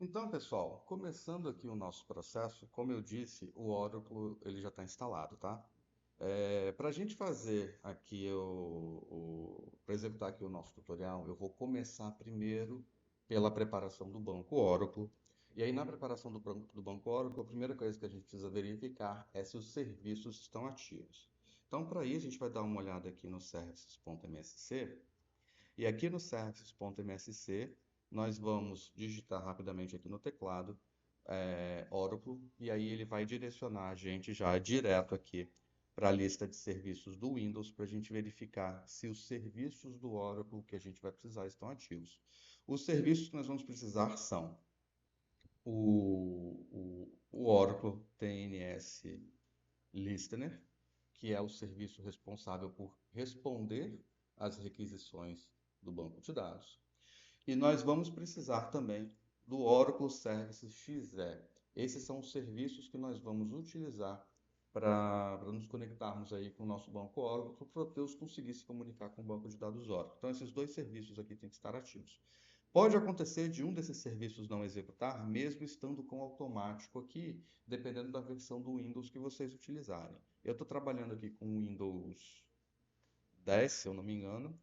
Então, pessoal, começando aqui o nosso processo, como eu disse, o Oracle ele já está instalado, tá? Para a gente fazer aqui para executar aqui o nosso tutorial, eu vou começar primeiro pela preparação do banco Oracle. E aí, na preparação do banco Oracle, a primeira coisa que a gente precisa verificar é se os serviços estão ativos. Então, para isso, a gente vai dar uma olhada aqui no services.msc. E aqui no services.msc, nós vamos digitar rapidamente aqui no teclado Oracle, e aí ele vai direcionar a gente já direto aqui para a lista de serviços do Windows, para a gente verificar se os serviços do Oracle que a gente vai precisar estão ativos. Os serviços que nós vamos precisar são o Oracle TNS Listener, que é o serviço responsável por responder às requisições do banco de dados. E nós vamos precisar também do Oracle Services XE. Esses são os serviços que nós vamos utilizar para nos conectarmos aí com o nosso banco Oracle, para o Proteus conseguir se comunicar com o banco de dados Oracle. Então, esses dois serviços aqui têm que estar ativos. Pode acontecer de um desses serviços não executar, mesmo estando com automático aqui, dependendo da versão do Windows que vocês utilizarem. Eu estou trabalhando aqui com o Windows 10, se eu não me engano.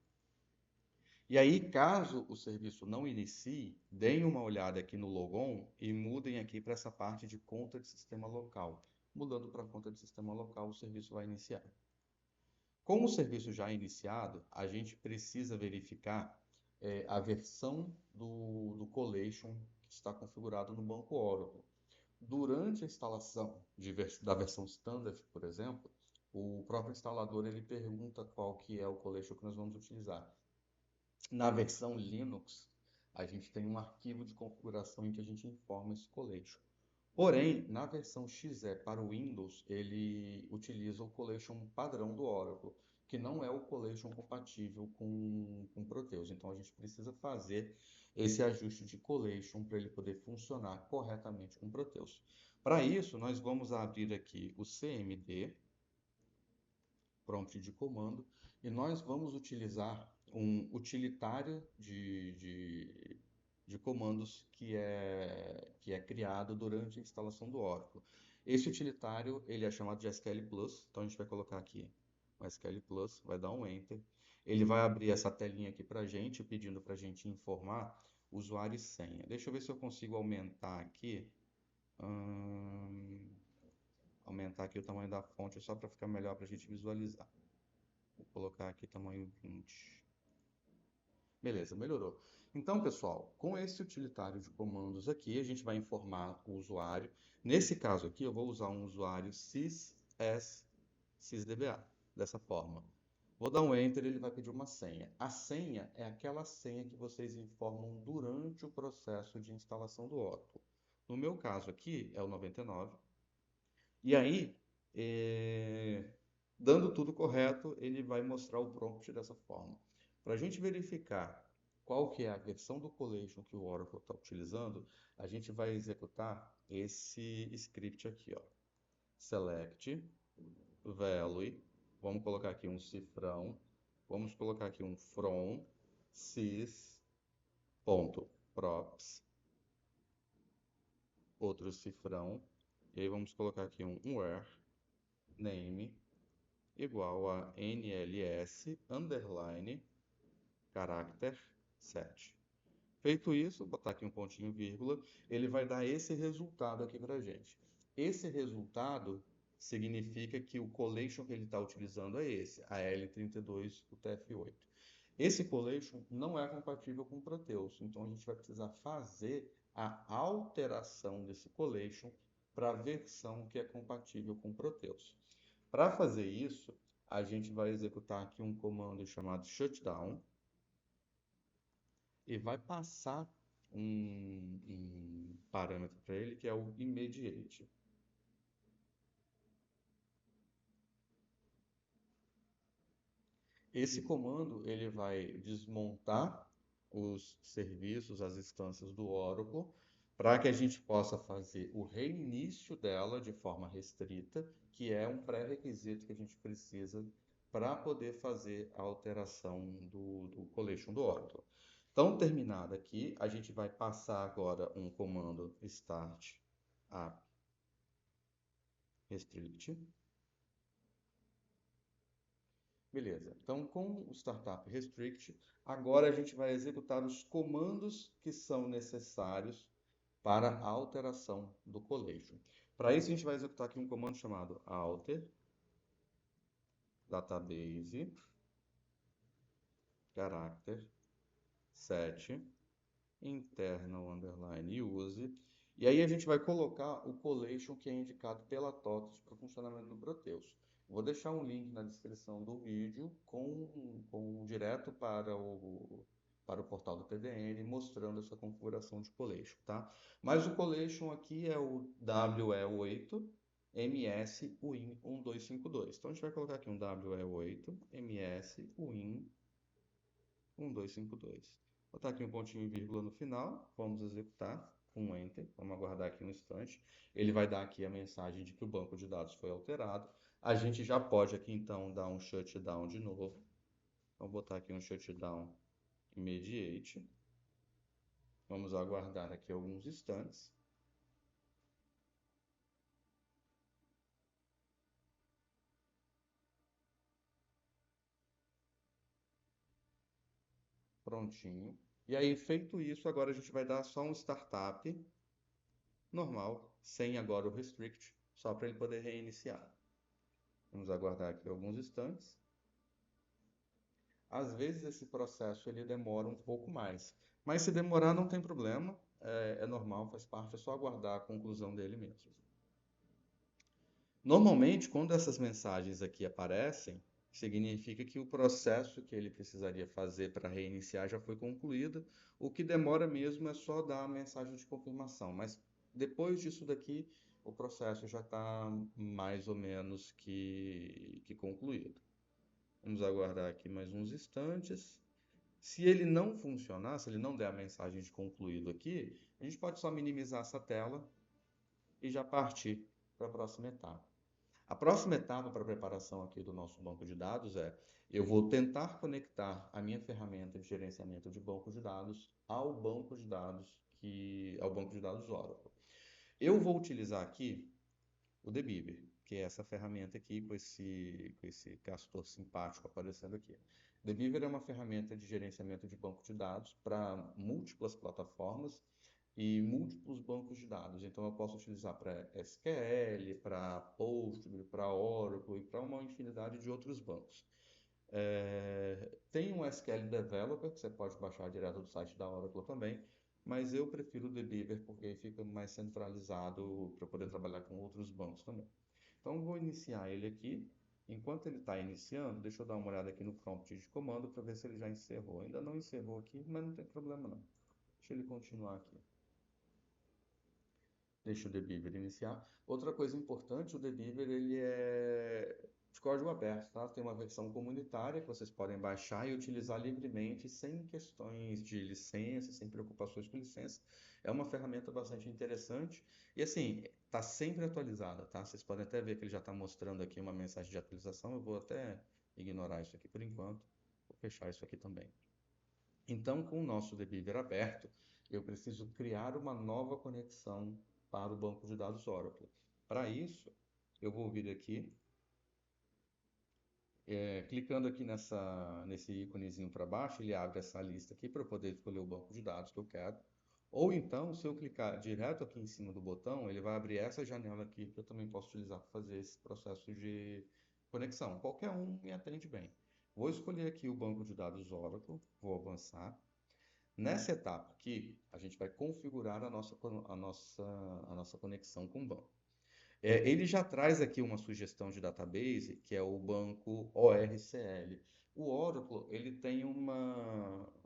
E aí, caso o serviço não inicie, deem uma olhada aqui no logon e mudem aqui para essa parte de conta de sistema local. Mudando para conta de sistema local, o serviço vai iniciar. Com o serviço já iniciado, a gente precisa verificar a versão do Collation que está configurado no banco Oracle. Durante a instalação da versão Standard, por exemplo, o próprio instalador ele pergunta qual que é o Collation que nós vamos utilizar. Na versão Linux, a gente tem um arquivo de configuração em que a gente informa esse collection. Porém, na versão XE para o Windows, ele utiliza o collection padrão do Oracle, que não é o collection compatível com Proteus. Então, a gente precisa fazer esse ajuste de collection para ele poder funcionar corretamente com Proteus. Para isso, nós vamos abrir aqui o CMD, prompt de comando, e nós vamos utilizar um utilitário de comandos que é criado durante a instalação do Oracle. Esse utilitário ele é chamado de SQL Plus, então a gente vai colocar aqui o SQL Plus, vai dar um Enter. Ele vai abrir essa telinha aqui para a gente, pedindo para a gente informar usuário e senha. Deixa eu ver se eu consigo aumentar aqui. Aumentar aqui o tamanho da fonte só para ficar melhor para a gente visualizar. Vou colocar aqui tamanho 20. Beleza, melhorou. Então, pessoal, com esse utilitário de comandos aqui, a gente vai informar o usuário. Nesse caso aqui, eu vou usar um usuário sysdba, dessa forma. Vou dar um Enter, ele vai pedir uma senha. A senha é aquela senha que vocês informam durante o processo de instalação do Oracle. No meu caso aqui, é o 99. E aí, dando tudo correto, ele vai mostrar o prompt dessa forma. Para a gente verificar qual que é a versão do Collation que o Oracle está utilizando, a gente vai executar esse script aqui, ó. Select, value, vamos colocar aqui um cifrão, vamos colocar aqui um from sys.props, outro cifrão, e aí vamos colocar aqui um where name igual a nls underline character 7. Feito isso, botar aqui um pontinho vírgula, ele vai dar esse resultado aqui para a gente. Esse resultado significa que o collation que ele está utilizando é esse, a L32 UTF-8. Esse collation não é compatível com o Proteus, então a gente vai precisar fazer a alteração desse collation para a versão que é compatível com o Proteus. Para fazer isso, a gente vai executar aqui um comando chamado shutdown e vai passar um parâmetro para ele que é o immediate. Esse comando ele vai desmontar os serviços, as instâncias do Oracle, para que a gente possa fazer o reinício dela de forma restrita, que é um pré-requisito que a gente precisa para poder fazer a alteração do Collation do Oracle. Então, terminado aqui, a gente vai passar agora um comando start app restrict. Beleza. Então, com o startup restrict, agora a gente vai executar os comandos que são necessários para a alteração do collation. Para isso, a gente vai executar aqui um comando chamado alter database character set internal underline use. E aí a gente vai colocar o collation que é indicado pela TOTOS para o funcionamento do Proteus. Vou deixar um link na descrição do vídeo direto para o portal do TDN, mostrando essa configuração de collation, tá? Mas o collation aqui é o WE8 MS UIN 1252. Então a gente vai colocar aqui um WE8 MS UIN 1252. Vou botar aqui um pontinho e vírgula no final, vamos executar com Enter, vamos aguardar aqui um instante. Ele vai dar aqui a mensagem de que o banco de dados foi alterado. A gente já pode aqui então dar um shutdown de novo. Vamos botar aqui um shutdown immediate. Vamos aguardar aqui alguns instantes. Prontinho. E aí, feito isso, agora a gente vai dar só um startup normal, sem agora o restrict, só para ele poder reiniciar. Vamos aguardar aqui alguns instantes. Às vezes esse processo ele demora um pouco mais, mas se demorar não tem problema, é normal, faz parte, é só aguardar a conclusão dele mesmo. Normalmente, quando essas mensagens aqui aparecem, significa que o processo que ele precisaria fazer para reiniciar já foi concluído. O que demora mesmo é só dar a mensagem de confirmação, mas depois disso daqui, o processo já está mais ou menos que concluído. Vamos aguardar aqui mais uns instantes. Se ele não funcionar, se ele não der a mensagem de concluído aqui, a gente pode só minimizar essa tela e já partir para a próxima etapa. A próxima etapa para a preparação aqui do nosso banco de dados é: eu vou tentar conectar a minha ferramenta de gerenciamento de banco de dados ao banco de dados Oracle. Eu vou utilizar aqui o Debiver, que é essa ferramenta aqui com esse castor simpático aparecendo aqui. Debiver é uma ferramenta de gerenciamento de banco de dados para múltiplas plataformas e múltiplos bancos de dados. Então, eu posso utilizar para SQL, para Postgre, para Oracle e para uma infinidade de outros bancos. Tem um SQL Developer, que você pode baixar direto do site da Oracle também, mas eu prefiro o Debiver porque fica mais centralizado para poder trabalhar com outros bancos também. Então, vou iniciar ele aqui. Enquanto ele está iniciando, deixa eu dar uma olhada aqui no prompt de comando para ver se ele já encerrou. Ainda não encerrou aqui, mas não tem problema não. Deixa ele continuar aqui. Deixa o Debiver iniciar. Outra coisa importante, o Debiver ele é de código aberto, tá? Tem uma versão comunitária que vocês podem baixar e utilizar livremente, sem questões de licença, sem preocupações com licença. É uma ferramenta bastante interessante e assim, está sempre atualizada, tá? Vocês podem até ver que ele já está mostrando aqui uma mensagem de atualização. Eu vou até ignorar isso aqui por enquanto. Vou fechar isso aqui também. Então, com o nosso Debiver aberto, eu preciso criar uma nova conexão para o banco de dados Oracle. Para isso, eu vou vir aqui, clicando aqui nesse íconezinho para baixo, ele abre essa lista aqui para eu poder escolher o banco de dados que eu quero. Ou então, se eu clicar direto aqui em cima do botão, ele vai abrir essa janela aqui que eu também posso utilizar para fazer esse processo de conexão. Qualquer um me atende bem. Vou escolher aqui o banco de dados Oracle, vou avançar. Nessa etapa aqui, a gente vai configurar a nossa conexão com o banco. Ele já traz aqui uma sugestão de database, que é o banco ORCL. O Oracle, ele tem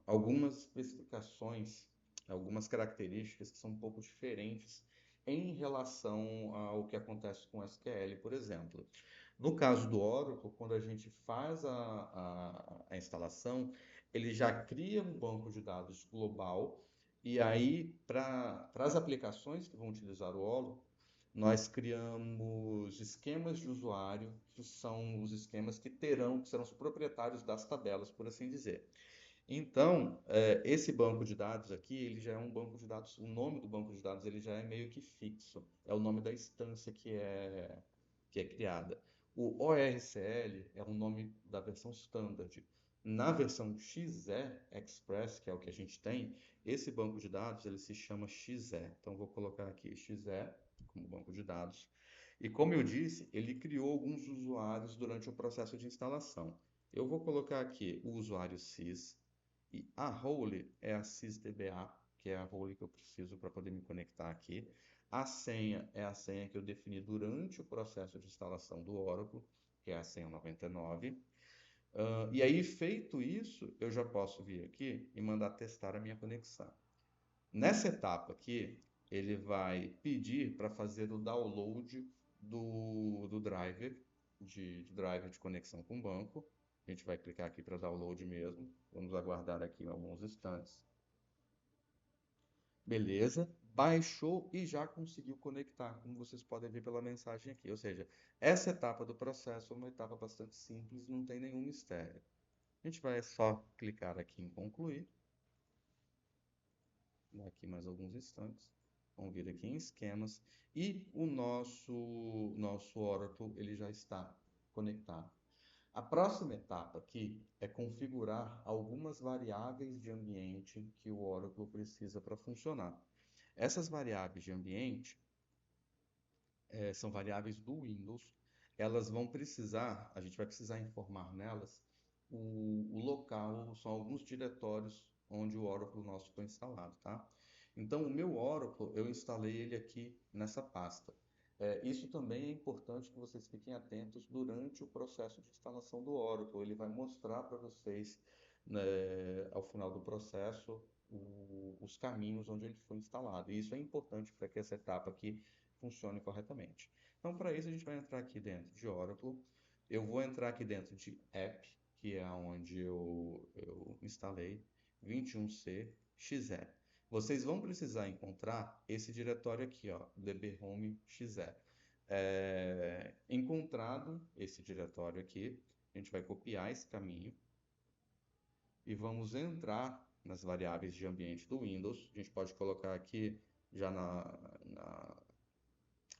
algumas especificações, algumas características que são um pouco diferentes em relação ao que acontece com SQL, por exemplo. No caso do Oracle, quando a gente faz a instalação, ele já cria um banco de dados global, e aí, para as aplicações que vão utilizar o Oracle, nós criamos esquemas de usuário, que são os esquemas que serão os proprietários das tabelas, por assim dizer. Então, esse banco de dados aqui, ele já é um banco de dados, o nome do banco de dados ele já é meio que fixo, é o nome da instância que é criada. O ORCL é o nome da versão standard. Na versão XE Express, que é o que a gente tem, esse banco de dados ele se chama XE. Então, vou colocar aqui XE como banco de dados. E como eu disse, ele criou alguns usuários durante o processo de instalação. Eu vou colocar aqui o usuário sys, e a role é a sysdba, que é a role que eu preciso para poder me conectar aqui. A senha é a senha que eu defini durante o processo de instalação do Oracle, que é a senha 99. E aí, feito isso, eu já posso vir aqui e mandar testar a minha conexão. Nessa etapa aqui, ele vai pedir para fazer o download do driver, de driver de conexão com o banco. A gente vai clicar aqui para download mesmo. Vamos aguardar aqui alguns instantes. Beleza, baixou e já conseguiu conectar, como vocês podem ver pela mensagem aqui. Ou seja, essa etapa do processo é uma etapa bastante simples, não tem nenhum mistério. A gente vai só clicar aqui em concluir. Daqui mais alguns instantes. Vamos vir aqui em esquemas e o nosso Oracle ele já está conectado. A próxima etapa aqui é configurar algumas variáveis de ambiente que o Oracle precisa para funcionar. Essas variáveis de ambiente são variáveis do Windows. Elas vão precisar, a gente vai precisar informar nelas o local, são alguns diretórios onde o Oracle nosso foi instalado, tá? Então, o meu Oracle, eu instalei ele aqui nessa pasta. Isso também é importante que vocês fiquem atentos durante o processo de instalação do Oracle. Ele vai mostrar para vocês, né, ao final do processo, os caminhos onde ele foi instalado. E isso é importante para que essa etapa aqui funcione corretamente. Então, para isso, a gente vai entrar aqui dentro de Oracle. Eu vou entrar aqui dentro de App, que é onde eu instalei 21C.exe. Vocês vão precisar encontrar esse diretório aqui, ó, dbhome.exe. Encontrado esse diretório aqui, a gente vai copiar esse caminho e vamos entrar nas variáveis de ambiente do Windows. A gente pode colocar aqui já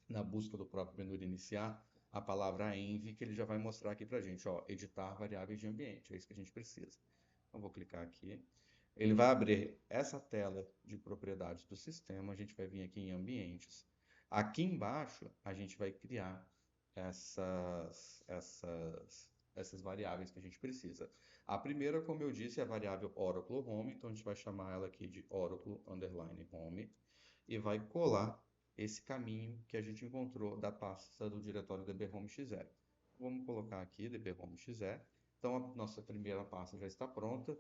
na busca do próprio menu de iniciar a palavra env, que ele já vai mostrar aqui para a gente, ó, editar variáveis de ambiente, é isso que a gente precisa. Então, vou clicar aqui. Ele vai abrir essa tela de propriedades do sistema, a gente vai vir aqui em ambientes. Aqui embaixo, a gente vai criar essas variáveis que a gente precisa. A primeira, como eu disse, é a variável Oracle Home, então a gente vai chamar ela aqui de Oracle _ Home e vai colar esse caminho que a gente encontrou da pasta do diretório dbhome.exe. Vamos colocar aqui dbhome.exe. Então, a nossa primeira pasta já está pronta,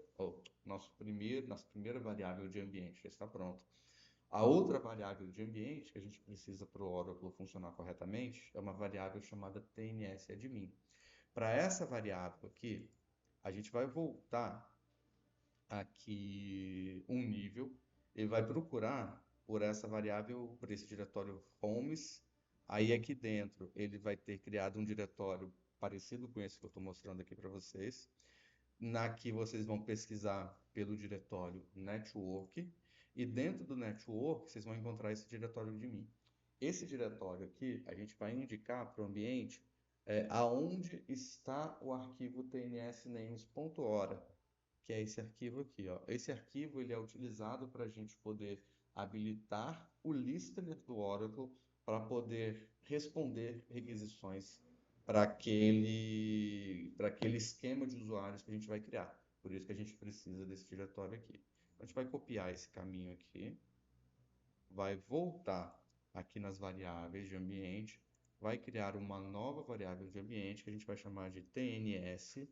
nossa primeira variável de ambiente já está pronta. A outra variável de ambiente que a gente precisa para o Oracle funcionar corretamente é uma variável chamada tnsadmin. Para essa variável aqui, a gente vai voltar aqui um nível e vai procurar por essa variável, por esse diretório homes. Aí aqui dentro ele vai ter criado um diretório parecido com esse que eu estou mostrando aqui para vocês. Aqui vocês vão pesquisar pelo diretório network e dentro do network vocês vão encontrar esse diretório de mim. Esse diretório aqui a gente vai indicar para o ambiente aonde está o arquivo tnsnames.ora, que é esse arquivo aqui, ó. Esse arquivo ele é utilizado para a gente poder habilitar o listener do Oracle para poder responder requisições para aquele esquema de usuários que a gente vai criar. Por isso que a gente precisa desse diretório aqui. A gente vai copiar esse caminho aqui, vai voltar aqui nas variáveis de ambiente, vai criar uma nova variável de ambiente que a gente vai chamar de tns_admin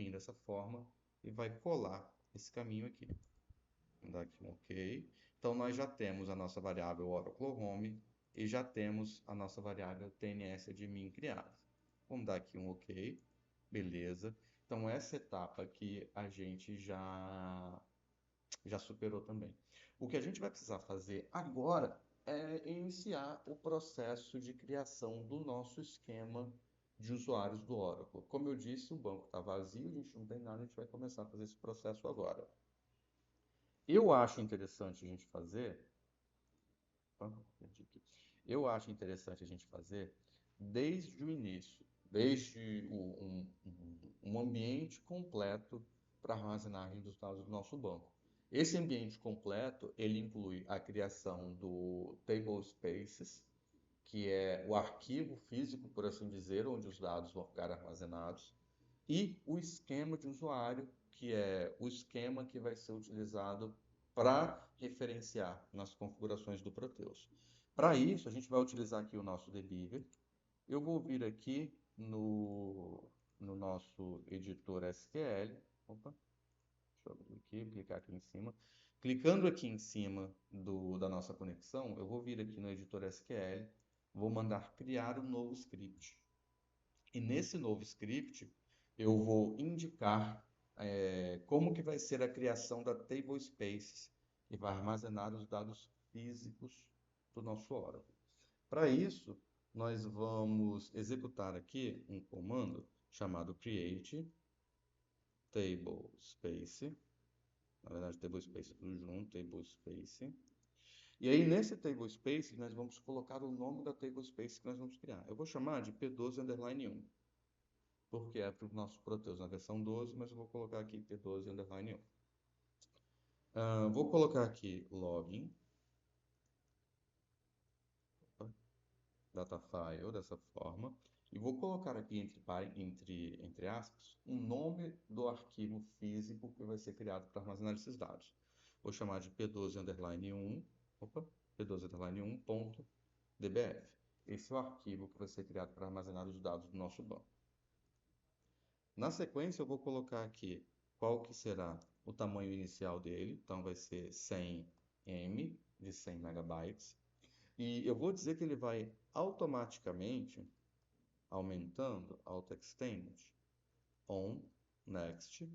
dessa forma e vai colar esse caminho aqui. Vamos dar aqui um OK. Então, nós já temos a nossa variável Oracle Home e já temos a nossa variável tnsadmin criada. Vamos dar aqui um OK. Beleza. Então, essa etapa aqui a gente já superou também. O que a gente vai precisar fazer agora é iniciar o processo de criação do nosso esquema de usuários do Oracle. Como eu disse, o banco está vazio, a gente não tem nada, a gente vai começar a fazer esse processo agora. Eu acho interessante a gente fazer. Eu acho interessante a gente fazer desde o início, desde um ambiente completo para armazenagem dos dados do nosso banco. Esse ambiente completo, ele inclui a criação do Table Spaces, que é o arquivo físico, por assim dizer, onde os dados vão ficar armazenados, e o esquema de usuário, que é o esquema que vai ser utilizado para referenciar nas configurações do Proteus. Para isso, a gente vai utilizar aqui o nosso debugger. Eu vou vir aqui no nosso editor SQL. Opa, deixa eu abrir aqui, clicar aqui em cima. Clicando aqui em cima da nossa conexão, eu vou vir aqui no editor SQL, vou mandar criar um novo script. E nesse novo script, eu vou indicar como que vai ser a criação da Table Spaces, que vai armazenar os dados físicos do nosso Oracle. Para isso, nós vamos executar aqui um comando chamado create table space. Na verdade, table space é tudo junto, table space. E aí, nesse table space, nós vamos colocar o nome da table space que nós vamos criar. Eu vou chamar de P12_1, porque é para o nosso Proteus na versão 12, mas eu vou colocar aqui P12_1. Vou colocar aqui login, datafile, dessa forma, e vou colocar aqui entre aspas, um nome do arquivo físico que vai ser criado para armazenar esses dados. Vou chamar de P12_1, P12_1.dbf. Esse é o arquivo que vai ser criado para armazenar os dados do nosso banco. Na sequência, eu vou colocar aqui qual que será o tamanho inicial dele. Então, vai ser 100 M, de 100 megabytes. E eu vou dizer que ele vai automaticamente aumentando, auto-extend, on, next,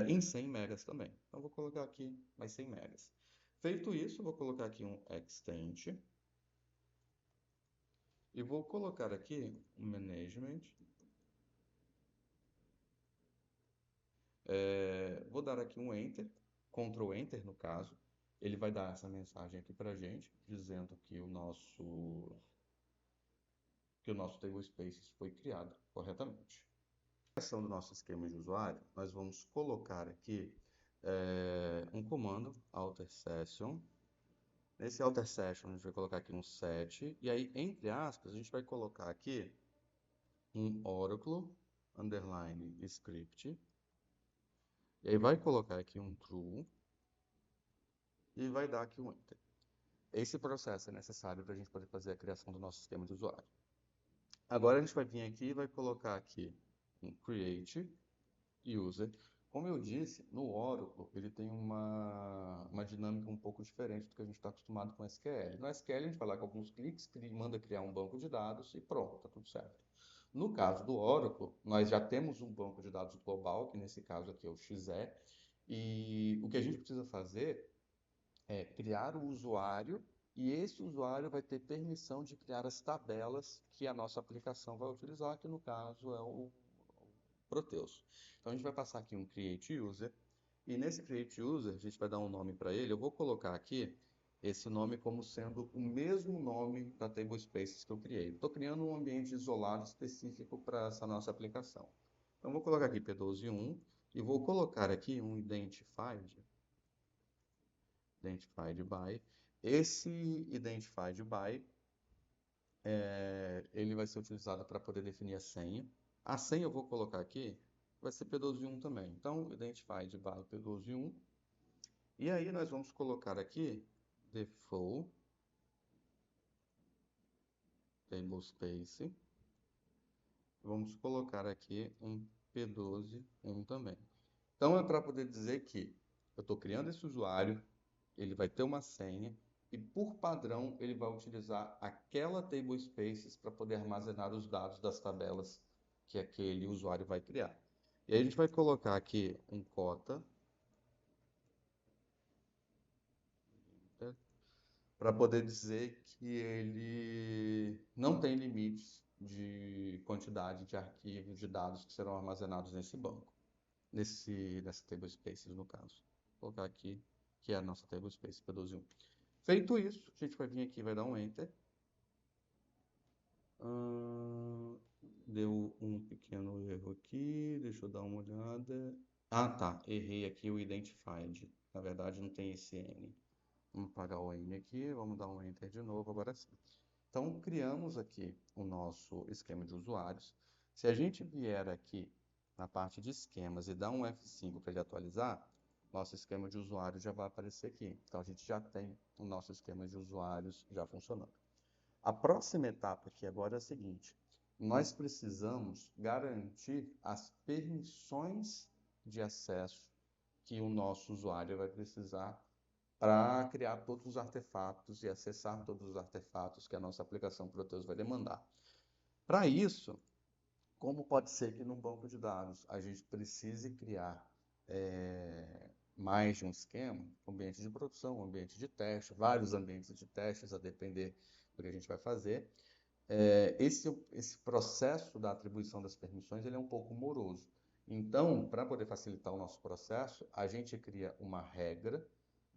em 100 megas também. Então, vou colocar aqui mais 100 megas. Feito isso, vou colocar aqui um extend. E vou colocar aqui um management. Vou dar aqui um Enter, Ctrl Enter no caso. Ele vai dar essa mensagem aqui para a gente, dizendo que o nosso Table Spaces foi criado corretamente. Na criação do nosso esquema de usuário, nós vamos colocar aqui um comando, alter session. Nesse alter session, a gente vai colocar aqui um set, e aí, entre aspas, a gente vai colocar aqui um Oracle underline script, e aí vai colocar aqui um true, e vai dar aqui um enter. Esse processo é necessário para a gente poder fazer a criação do nosso sistema de usuário. Agora a gente vai vir aqui e vai colocar aqui um create user. Como eu disse, no Oracle ele tem uma dinâmica um pouco diferente do que a gente está acostumado com SQL. No SQL a gente vai lá com alguns cliques, manda criar um banco de dados e pronto, está tudo certo. No caso do Oracle, nós já temos um banco de dados global, que nesse caso aqui é o XE, e o que a gente precisa fazer é criar o usuário, e esse usuário vai ter permissão de criar as tabelas que a nossa aplicação vai utilizar, que no caso é o Proteus. Então a gente vai passar aqui um create user, e nesse create user a gente vai dar um nome para ele. Eu vou colocar aqui esse nome como sendo o mesmo nome da Table Spaces que eu criei. Estou criando um ambiente isolado específico para essa nossa aplicação. Então vou colocar aqui P12.1 e vou colocar aqui um identified by. Esse identified by, ele vai ser utilizado para poder definir a senha. A senha eu vou colocar aqui, vai ser P12.1 também. Então, identified by P12.1. E aí nós vamos colocar aqui default table space. Vamos colocar aqui um P12.1 também. Então, é para poder dizer que eu estou criando esse usuário, ele vai ter uma senha, e por padrão ele vai utilizar aquela table spaces para poder armazenar os dados das tabelas que aquele usuário vai criar. E aí a gente vai colocar aqui um cota para poder dizer que ele não tem limites de quantidade de arquivos, de dados que serão armazenados nesse banco, nessa table spaces, no caso. Vou colocar aqui, que é a nossa table space, P12.1. Feito isso, a gente vai vir aqui e vai dar um Enter. Deu um pequeno erro aqui, deixa eu dar uma olhada. Ah, tá, errei aqui o Identified. Na verdade, não tem esse N. Vamos apagar o N aqui, vamos dar um Enter de novo, agora sim. Então, criamos aqui o nosso esquema de usuários. Se a gente vier aqui na parte de esquemas e dar um F5 para ele atualizar, nosso esquema de usuários já vai aparecer aqui. Então, a gente já tem o nosso esquema de usuários já funcionando. A próxima etapa aqui agora é a seguinte: nós precisamos garantir as permissões de acesso que o nosso usuário vai precisar para criar todos os artefatos e acessar todos os artefatos que a nossa aplicação Proteus vai demandar. Para isso, como pode ser que num banco de dados a gente precise criar mais de um esquema, ambiente de produção, ambiente de teste, vários ambientes de testes, a depender do que a gente vai fazer, esse processo da atribuição das permissões ele é um pouco moroso. Então, para poder facilitar o nosso processo, a gente cria uma regra.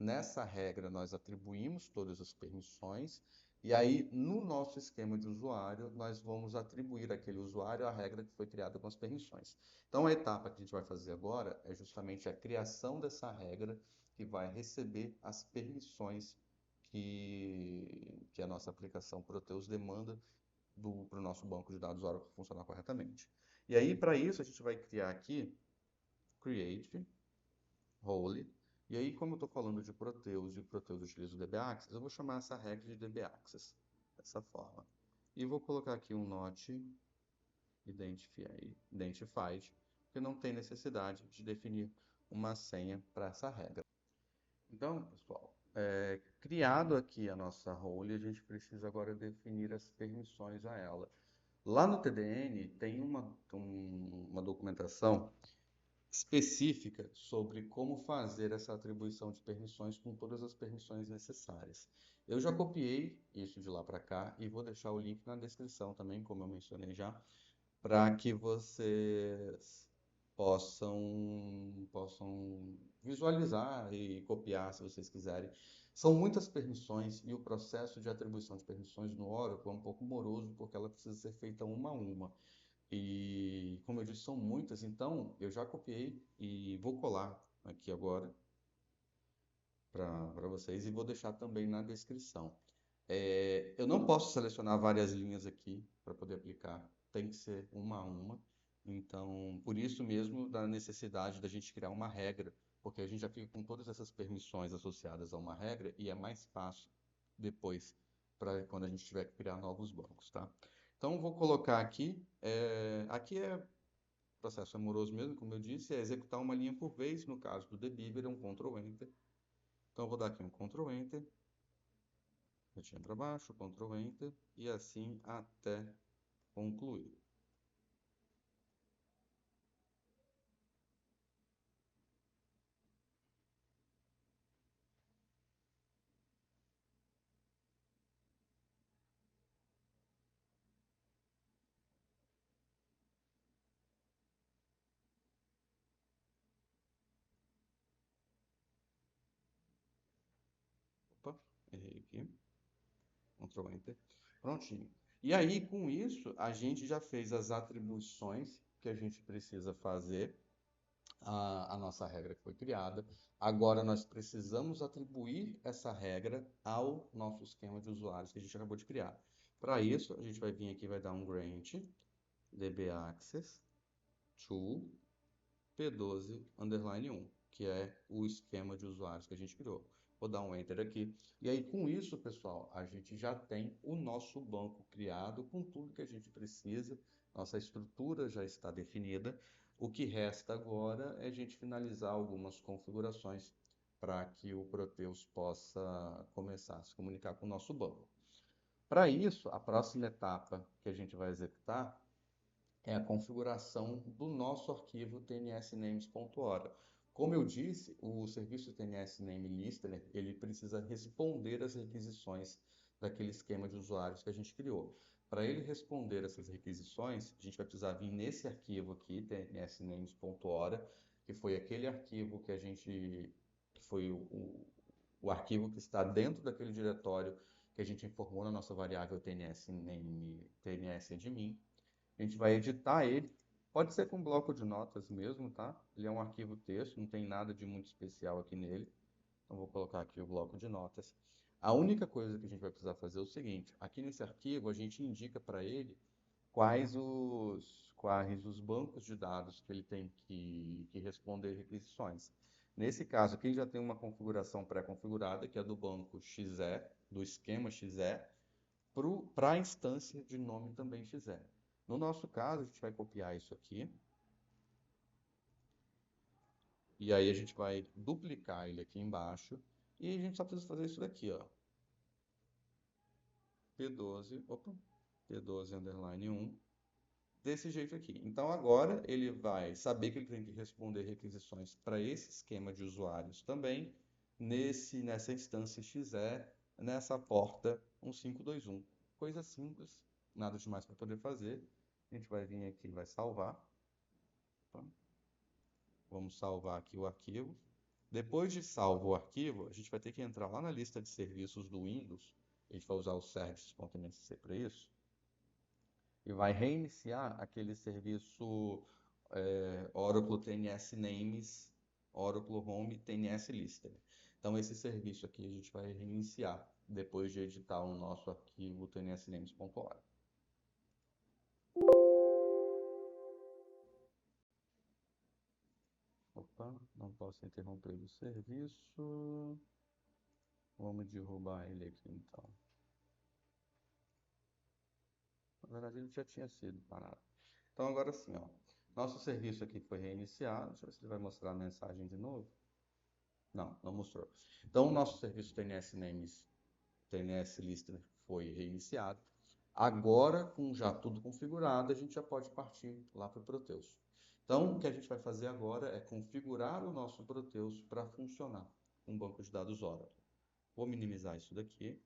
Nessa regra, nós atribuímos todas as permissões e aí, no nosso esquema de usuário, nós vamos atribuir àquele usuário a regra que foi criada com as permissões. Então, a etapa que a gente vai fazer agora é justamente a criação dessa regra que vai receber as permissões que a nossa aplicação Proteus demanda para o nosso banco de dados Oracle funcionar corretamente. E aí, para isso, a gente vai criar aqui create role. E aí, como eu estou falando de Proteus e o Proteus utiliza o DBAccess, eu vou chamar essa regra de DBAccess dessa forma. E vou colocar aqui um not identified, porque não tem necessidade de definir uma senha para essa regra. Então, pessoal, criado aqui a nossa role, a gente precisa agora definir as permissões a ela. Lá no TDN tem uma documentação específica sobre como fazer essa atribuição de permissões com todas as permissões necessárias. Eu já copiei isso de lá para cá e vou deixar o link na descrição também, como eu mencionei já, para que vocês possam visualizar e copiar se vocês quiserem. São muitas permissões e o processo de atribuição de permissões no Oracle é um pouco moroso porque ela precisa ser feita uma a uma. E, como eu disse, são muitas, então eu já copiei e vou colar aqui agora para vocês e vou deixar também na descrição. Eu não posso selecionar várias linhas aqui para poder aplicar, tem que ser uma a uma. Então, por isso mesmo, da necessidade da gente criar uma regra, porque a gente já fica com todas essas permissões associadas a uma regra e é mais fácil depois, para quando a gente tiver que criar novos bancos, tá? Então, vou colocar aqui, aqui é processo amoroso mesmo, como eu disse, é executar uma linha por vez, no caso do debugger, é um Ctrl Enter. Então, eu vou dar aqui um Ctrl Enter, retinha para baixo, Ctrl Enter, e assim até concluir. Opa, errei aqui. Ctrl Enter. Prontinho. E aí, com isso, a gente já fez as atribuições que a gente precisa fazer. A nossa regra foi criada. Agora, nós precisamos atribuir essa regra ao nosso esquema de usuários que a gente acabou de criar. Para isso, a gente vai vir aqui e vai dar um grant dbaccess to p12_1, que é o esquema de usuários que a gente criou. Vou dar um Enter aqui. E aí, com isso, pessoal, a gente já tem o nosso banco criado com tudo que a gente precisa. Nossa estrutura já está definida. O que resta agora é a gente finalizar algumas configurações para que o Proteus possa começar a se comunicar com o nosso banco. Para isso, a próxima etapa que a gente vai executar é a configuração do nosso arquivo tnsnames.ora. Como eu disse, o serviço tnsname listener, ele precisa responder às requisições daquele esquema de usuários que a gente criou. Para ele responder essas requisições, a gente vai precisar vir nesse arquivo aqui, tnsnames.hora, que foi aquele arquivo que a gente, que foi o arquivo que está dentro daquele diretório que a gente informou na nossa variável tnsname, tnsadmin. A gente vai editar ele, pode ser com bloco de notas mesmo, tá? Ele é um arquivo texto, não tem nada de muito especial aqui nele. Então, vou colocar aqui o bloco de notas. A única coisa que a gente vai precisar fazer é o seguinte: aqui nesse arquivo, a gente indica para ele quais os bancos de dados que ele tem que responder requisições. Nesse caso aqui, ele já tem uma configuração pré-configurada, que é do banco XE, do esquema XE, para a instância de nome também XE. No nosso caso, a gente vai copiar isso aqui. E aí a gente vai duplicar ele aqui embaixo. E a gente só precisa fazer isso daqui, ó. P12 underline 1, desse jeito aqui. Então agora ele vai saber que ele tem que responder requisições para esse esquema de usuários também, nessa instância XE, nessa porta 1521. Coisa simples, nada demais para poder fazer. A gente vai vir aqui e vai salvar. Vamos salvar aqui o arquivo. Depois de salvo o arquivo, a gente vai ter que entrar lá na lista de serviços do Windows. A gente vai usar o services.msc para isso. E vai reiniciar aquele serviço Oracle TNS Names, Oracle Home TNS Lister. Então, esse serviço aqui a gente vai reiniciar depois de editar o nosso arquivo tnsnames.org. Opa, não posso interromper o serviço. Vamos derrubar ele aqui então. Na verdade, ele já tinha sido parado. Então, agora sim, ó. Nosso serviço aqui foi reiniciado. Deixa eu ver se ele vai mostrar a mensagem de novo. Não mostrou. Então, o nosso serviço TNS Names, TNS Listener foi reiniciado. Agora, com já tudo configurado, a gente já pode partir lá para o Proteus. Então, o que a gente vai fazer agora é configurar o nosso Proteus para funcionar com um banco de dados Oracle. Vou minimizar isso daqui.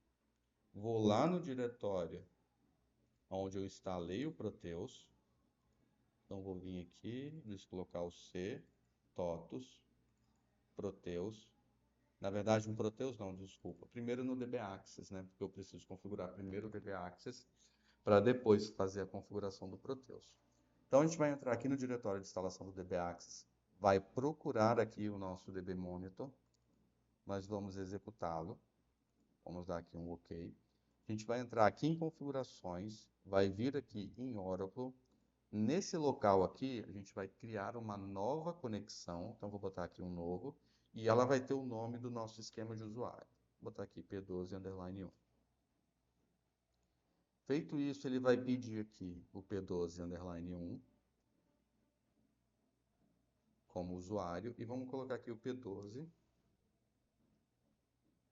Vou lá no diretório onde eu instalei o Proteus. Então, vou vir aqui, colocar o C, TOTUS, Proteus. Na verdade, no Proteus não, desculpa. Primeiro no DB Access, né? Porque eu preciso configurar primeiro o DB Access para depois fazer a configuração do Proteus. Então, a gente vai entrar aqui no diretório de instalação do DB Access, vai procurar aqui o nosso DB Monitor, nós vamos executá-lo, vamos dar aqui um OK. A gente vai entrar aqui em configurações, vai vir aqui em Oracle. Nesse local aqui, a gente vai criar uma nova conexão, então vou botar aqui um novo, e ela vai ter o nome do nosso esquema de usuário. Vou botar aqui P12 underline 1. Feito isso, ele vai pedir aqui o P12 underline 1 como usuário, e vamos colocar aqui o P12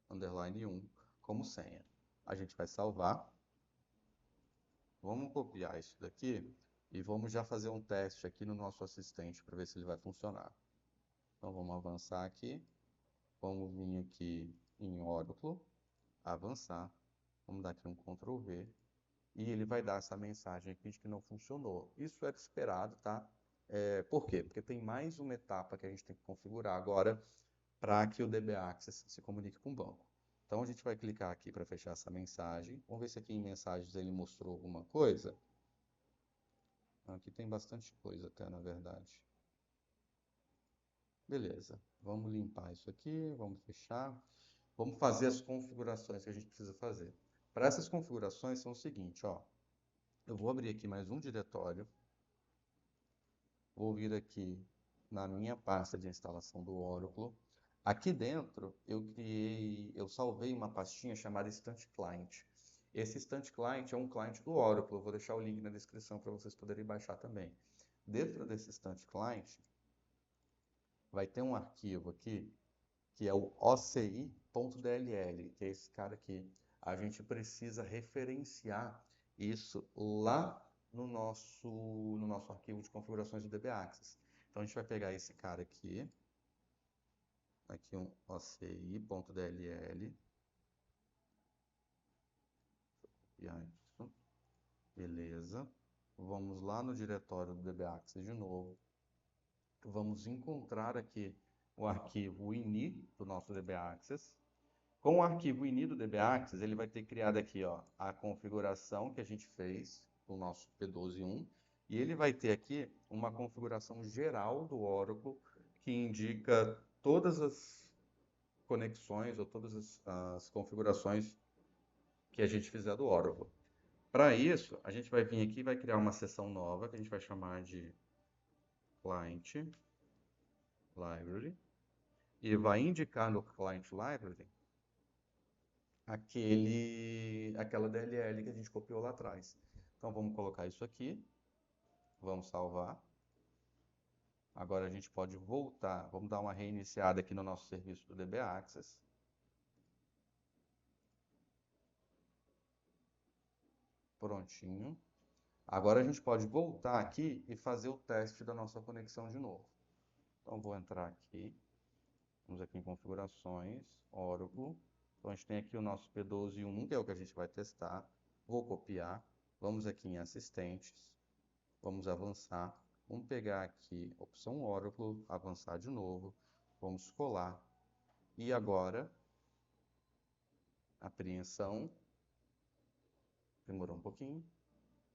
underline 1 como senha. A gente vai salvar. Vamos copiar isso daqui e vamos já fazer um teste aqui no nosso assistente para ver se ele vai funcionar. Então, vamos avançar aqui. Vamos vir aqui em Oracle, avançar. Vamos dar aqui um Ctrl V. E ele vai dar essa mensagem aqui de que não funcionou. Isso era esperado, tá? Por quê? Porque tem mais uma etapa que a gente tem que configurar agora para que o DB Access se comunique com o banco. Então, a gente vai clicar aqui para fechar essa mensagem. Vamos ver se aqui em mensagens ele mostrou alguma coisa. Aqui tem bastante coisa até, na verdade. Beleza, vamos limpar isso aqui, vamos fechar. Vamos fazer as configurações que a gente precisa fazer. Para essas configurações são o seguinte, ó. Eu vou abrir aqui mais um diretório. Vou vir aqui na minha pasta de instalação do Oracle. Aqui dentro eu salvei uma pastinha chamada Instant Client. Esse Instant Client é um client do Oracle. Eu vou deixar o link na descrição para vocês poderem baixar também. Dentro desse Instant Client vai ter um arquivo aqui que é o oci.dll, que é esse cara aqui. A gente precisa referenciar isso lá no nosso arquivo de configurações do DB Access. Então, a gente vai pegar esse cara aqui um oci.dll, copiar isso, Beleza. Vamos lá no diretório do DBAccess de novo. Vamos encontrar aqui o arquivo ini do nosso DBAccess. Com o arquivo ini do DBAccess, ele vai ter criado aqui, ó, a configuração que a gente fez do nosso P12.1 e ele vai ter aqui uma configuração geral do Oracle que indica todas as conexões ou todas as configurações que a gente fizer do Oracle. Para isso, a gente vai vir aqui e vai criar uma seção nova que a gente vai chamar de Client Library e vai indicar no Client Library aquela DLL que a gente copiou lá atrás. Então vamos colocar isso aqui, vamos salvar. Agora a gente pode voltar, vamos dar uma reiniciada aqui no nosso serviço do DBAccess. Prontinho. Agora a gente pode voltar aqui e fazer o teste da nossa conexão de novo. Então vou entrar aqui, vamos aqui em configurações, Oracle. Então a gente tem aqui o nosso P12.1, que é o que a gente vai testar. Vou copiar, vamos aqui em assistentes, vamos avançar. Vamos pegar aqui opção Oracle, avançar de novo, vamos colar. E agora, apreensão, demorou um pouquinho.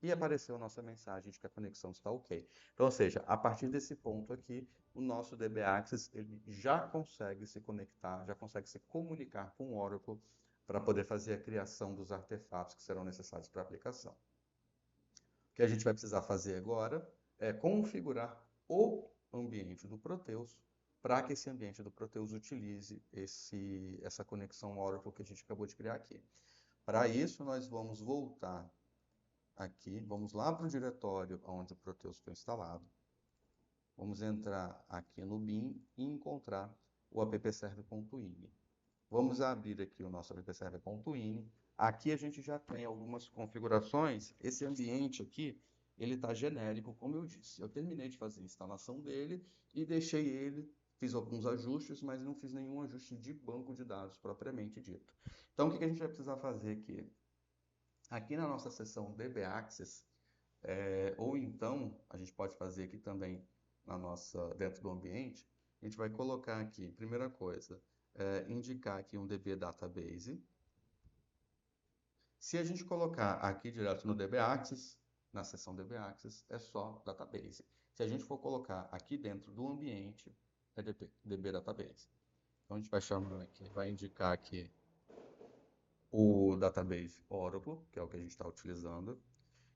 E apareceu a nossa mensagem de que a conexão está ok. Então, ou seja, a partir desse ponto aqui, o nosso DBAccess ele já consegue se conectar, já consegue se comunicar com o Oracle para poder fazer a criação dos artefatos que serão necessários para a aplicação. O que a gente vai precisar fazer agora é configurar o ambiente do Proteus para que esse ambiente do Proteus utilize essa conexão Oracle que a gente acabou de criar aqui. Para isso, nós vamos voltar aqui, vamos lá para o diretório onde o Proteus foi instalado. Vamos entrar aqui no bin e encontrar o appserver.ini. Vamos abrir aqui o nosso appserver.ini. Aqui a gente já tem algumas configurações. Esse ambiente aqui, ele está genérico, como eu disse. Eu terminei de fazer a instalação dele e deixei ele, fiz alguns ajustes, mas não fiz nenhum ajuste de banco de dados propriamente dito. Então, o que a gente vai precisar fazer aqui? Aqui na nossa seção DBAccess, ou então, a gente pode fazer aqui também dentro do ambiente, a gente vai colocar aqui, primeira coisa, indicar aqui um DB Database. Se a gente colocar aqui direto no DBAccess, na seção DBAccess, é só Database. Se a gente for colocar aqui dentro do ambiente, é DB Database. Então a gente vai chamar aqui, vai indicar aqui o database Oracle, que é o que a gente está utilizando.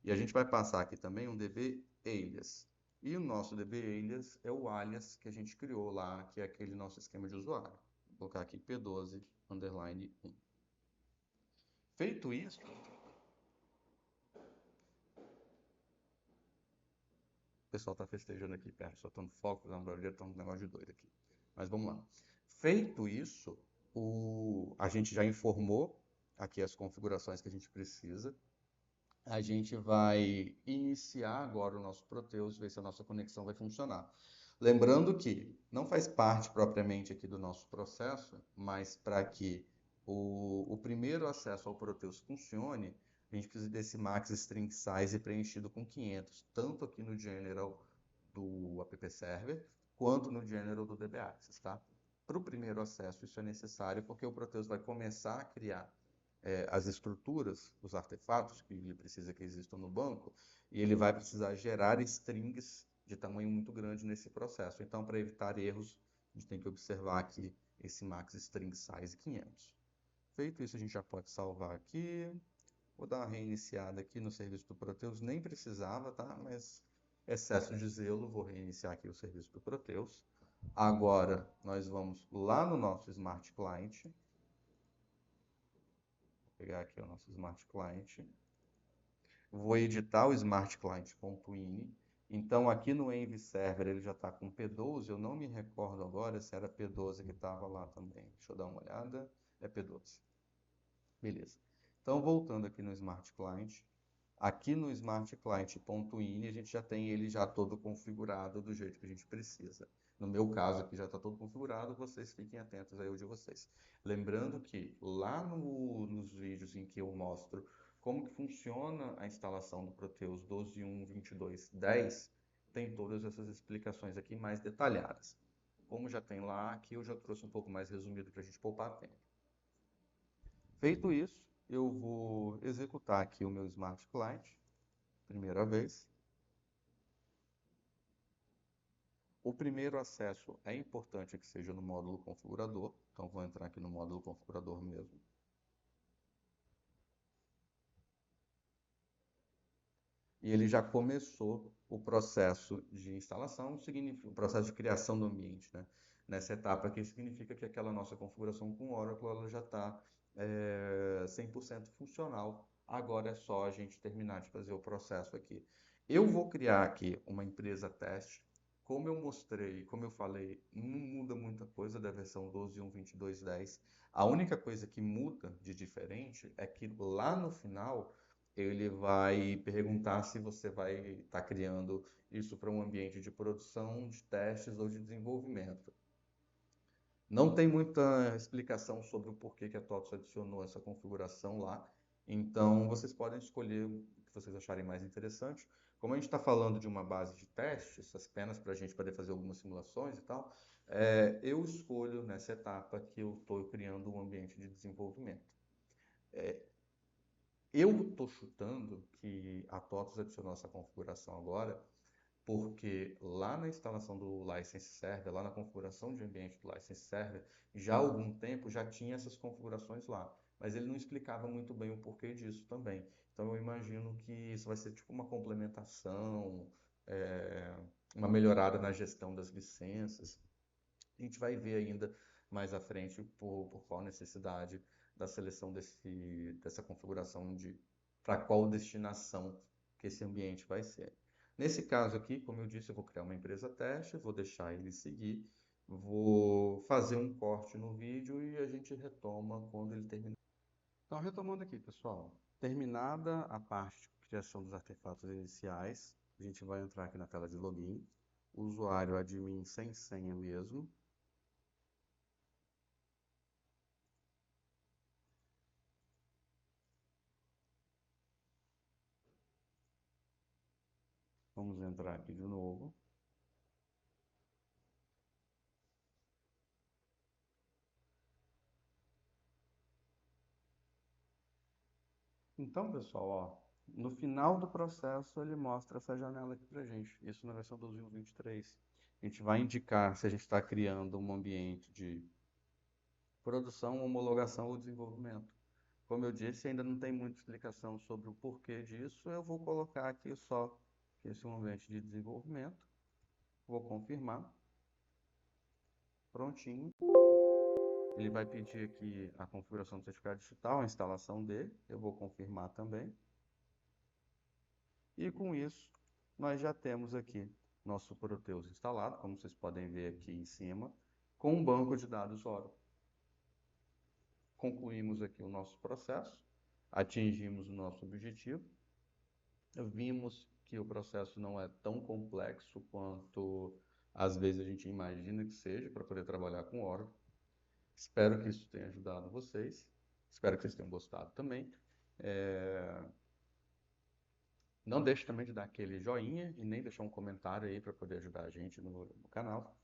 E a gente vai passar aqui também um DB alias. E o nosso DB alias é o alias que a gente criou lá, que é aquele nosso esquema de usuário. Vou colocar aqui P12_1. Feito isso, o pessoal está festejando aqui perto, só estão no foco, dando barulho, estão um negócio de doido aqui. Mas vamos lá. Feito isso, a gente já informou aqui as configurações que a gente precisa. A gente vai iniciar agora o nosso Proteus, ver se a nossa conexão vai funcionar. Lembrando que não faz parte propriamente aqui do nosso processo, mas para que o primeiro acesso ao Proteus funcione, a gente precisa desse max string size preenchido com 500, tanto aqui no general do app server, quanto no general do DBAccess, tá? Para o primeiro acesso isso é necessário, porque o Proteus vai começar a criar as estruturas, os artefatos que ele precisa que existam no banco, e ele vai precisar gerar strings de tamanho muito grande nesse processo. Então, para evitar erros, a gente tem que observar aqui esse max string size 500. Feito isso, a gente já pode salvar aqui. Vou dar uma reiniciada aqui no serviço do Proteus, nem precisava, tá? Mas excesso de zelo, vou reiniciar aqui o serviço do Proteus. Agora, nós vamos lá no nosso Smart Client. Vou pegar aqui o nosso Smart Client. Vou editar o Smart Client.ini. Então, aqui no Env Server ele já está com P12. Eu não me recordo agora se era P12 que estava lá também. Deixa eu dar uma olhada. É P12. Beleza. Então, voltando aqui no Smart Client. Aqui no Smart Client.ini a gente já tem ele já todo configurado do jeito que a gente precisa. No meu caso aqui já está todo configurado, vocês fiquem atentos aí o de vocês. Lembrando que lá nos vídeos em que eu mostro Como que funciona a instalação do Proteus 12.1.22.10, tem todas essas explicações aqui mais detalhadas. Como já tem lá, aqui eu já trouxe um pouco mais resumido para a gente poupar tempo. Feito isso, eu vou executar aqui o meu Smart Client, primeira vez. O primeiro acesso é importante que seja no módulo configurador, então vou entrar aqui no módulo configurador mesmo. E ele já começou o processo de instalação, o processo de criação do ambiente, né? Nessa etapa aqui significa que aquela nossa configuração com Oracle ela já está 100% funcional. Agora é só a gente terminar de fazer o processo aqui. Eu vou criar aqui uma empresa teste. Como eu mostrei, como eu falei, não muda muita coisa da versão 12.1.22.10. A única coisa que muda de diferente é que lá no final ele vai perguntar se você vai estar criando isso para um ambiente de produção, de testes ou de desenvolvimento. Não tem muita explicação sobre o porquê que a TOTOS adicionou essa configuração lá, então vocês podem escolher o que vocês acharem mais interessante. Como a gente está falando de uma base de testes, apenas para a gente poder fazer algumas simulações e tal, eu escolho nessa etapa que eu estou criando um ambiente de desenvolvimento. Eu estou chutando que a TOTOS adicionou essa configuração agora, porque lá na instalação do License Server, lá na configuração de ambiente do License Server, já há algum tempo já tinha essas configurações lá, mas ele não explicava muito bem o porquê disso também. Então eu imagino que isso vai ser tipo uma complementação, é, uma melhorada na gestão das licenças. A gente vai ver ainda mais à frente por qual necessidade da seleção dessa configuração para qual destinação que esse ambiente vai ser. Nesse caso aqui, como eu disse, eu vou criar uma empresa teste, vou deixar ele seguir, vou fazer um corte no vídeo e a gente retoma quando ele terminar. Então, retomando aqui, pessoal, terminada a parte de criação dos artefatos iniciais, a gente vai entrar aqui na tela de login, usuário admin sem senha mesmo. Vamos entrar aqui de novo. Então, pessoal, ó, no final do processo ele mostra essa janela aqui pra gente. Isso na versão 2023. A gente vai indicar se a gente está criando um ambiente de produção, homologação ou desenvolvimento. Como eu disse, ainda não tem muita explicação sobre o porquê disso. Eu vou colocar aqui só que esse é um ambiente de desenvolvimento. Vou confirmar. Prontinho. Ele vai pedir aqui a configuração do certificado digital, a instalação dele. Eu vou confirmar também. E com isso, nós já temos aqui nosso Proteus instalado, como vocês podem ver aqui em cima, com um banco de dados Oracle. Concluímos aqui o nosso processo, atingimos o nosso objetivo, vimos que o processo não é tão complexo quanto às vezes a gente imagina que seja para poder trabalhar com Oracle. Espero que isso tenha ajudado vocês, espero que vocês tenham gostado também. Não deixe também de dar aquele joinha e nem deixar um comentário aí para poder ajudar a gente no canal.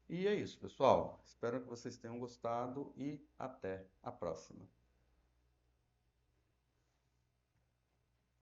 E é isso, pessoal. Espero que vocês tenham gostado e até a próxima.